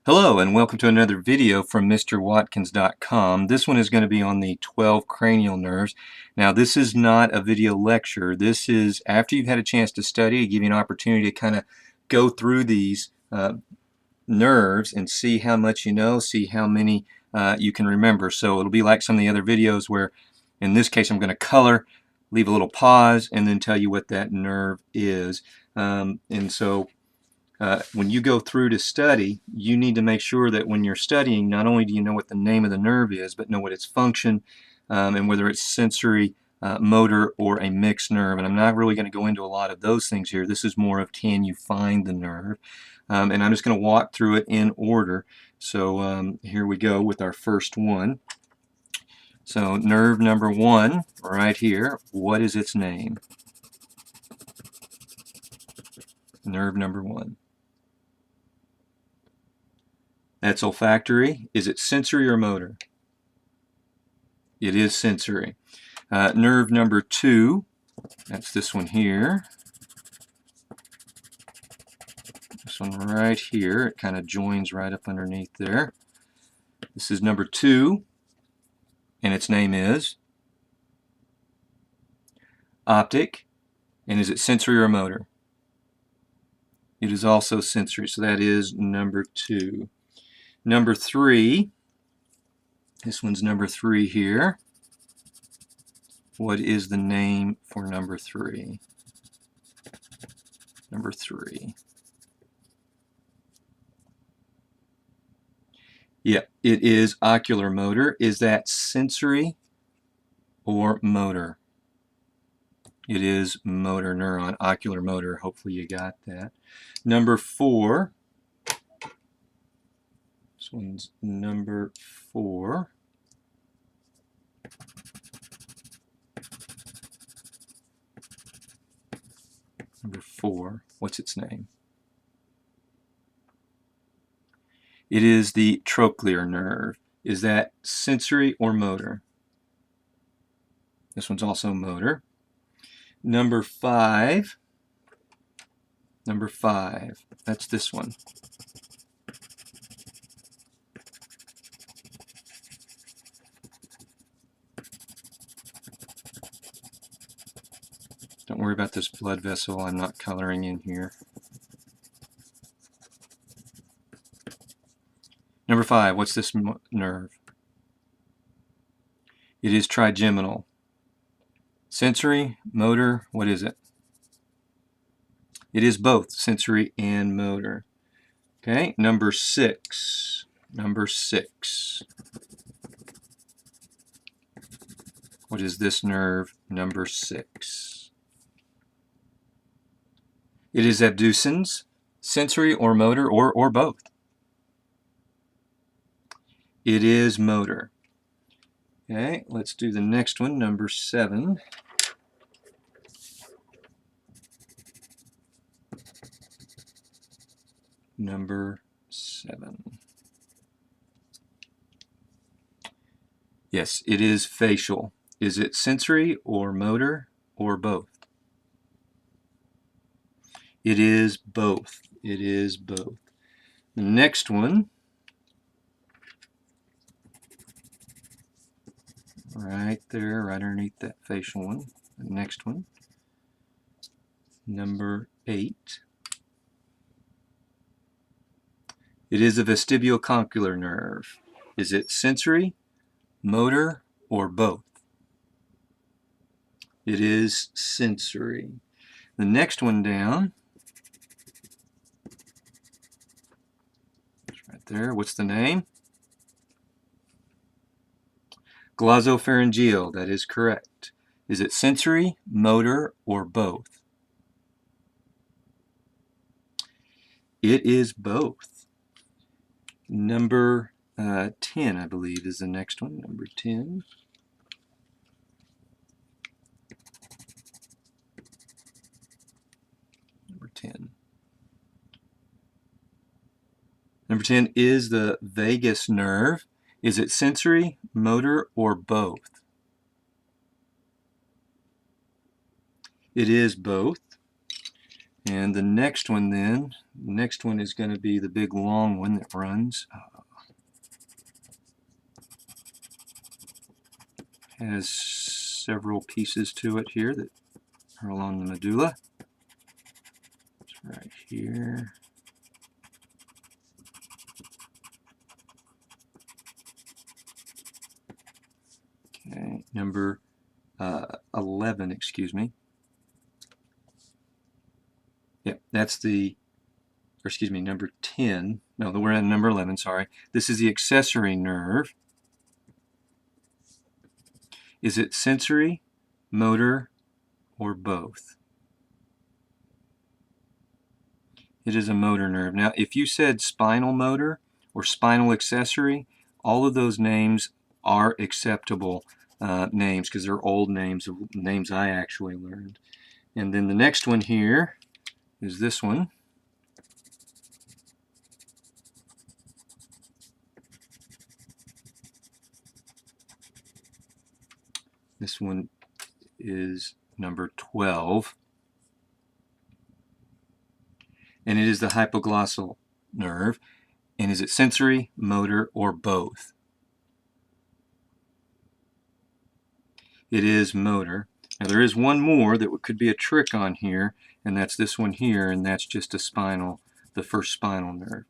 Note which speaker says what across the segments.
Speaker 1: Hello and welcome to another video from MrWatkins.com. This one is going to be on the 12 cranial nerves. Now this is not a video lecture. This is after you've had a chance to study, give you an opportunity to kind of go through these nerves and see how much you know, see how many you can remember. So it'll be like some of the other videos where in this case I'm going to color, leave a little pause, and then tell you what that nerve is. When you go through to study, you need to make sure that when you're studying, not only do you know what the name of the nerve is, but know what its function and whether it's sensory, motor, or a mixed nerve. And I'm not really going to go into a lot of those things here. This is more of can you find the nerve? And I'm just going to walk through it in order. So here we go with our first one. So nerve number one, right here, what is its name? Nerve number one. That's olfactory. Is it sensory or motor? It is sensory. Nerve number two, that's this one here. This one right here, it kind of joins right up underneath there. This is number two, and its name is optic. And is it sensory or motor? It is also sensory, so that is number two. Number three, this one's number three here. What is the name for number three? Number three. Yeah, it is ocular motor. Is that sensory or motor? It is motor neuron, ocular motor. Hopefully you got that. Number four. This one's number four. Number four. What's its name? It is the trochlear nerve. Is that sensory or motor? This one's also motor. Number five. Number five. That's this one. Don't worry about this blood vessel. I'm not coloring in here. Number five, what's this nerve? It is trigeminal. Sensory, motor, what is it? It is both sensory and motor. Okay, number six. Number six. What is this nerve? Number six. It is abducens, sensory or motor, or both. It is motor. Okay, let's do the next one, number seven. Number seven. Yes, it is facial. Is it sensory or motor or both? It is both. It is both. The next one, right there, right underneath that facial one. The next one, number eight. It is a vestibulocondylar nerve. Is it sensory, motor, or both? It is sensory. The next one down, it's right there. What's the name? Glossopharyngeal. That is correct. Is it sensory, motor, or both? It is both. Number 10, I believe, is the next one. Number 10. Number 10. Number 10 is the vagus nerve. Is it sensory, motor, or both? It is both. And the next one is going to be the big long one that runs. Has several pieces to it here that are along the medulla. It's right here. Okay, number 11, excuse me. Yep, that's the, or excuse me, number 10. No, we're at number 11, sorry. This is the accessory nerve. Is it sensory, motor, or both? It is a motor nerve. Now, if you said spinal motor or spinal accessory, all of those names are acceptable names because they're old names, names I actually learned. And then the next one here is this one. This one is number 12. And it is the hypoglossal nerve. And is it sensory, motor, or both? It is motor. Now there is one more that could be a trick on here, and that's this one here, and that's just the first spinal nerve.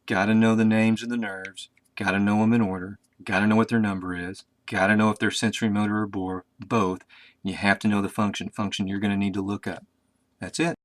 Speaker 1: Got to know the names of the nerves, got to know them in order, got to know what their number is, got to know if they're sensory, motor, or both. You have to know the function you're going to need to look up. That's it.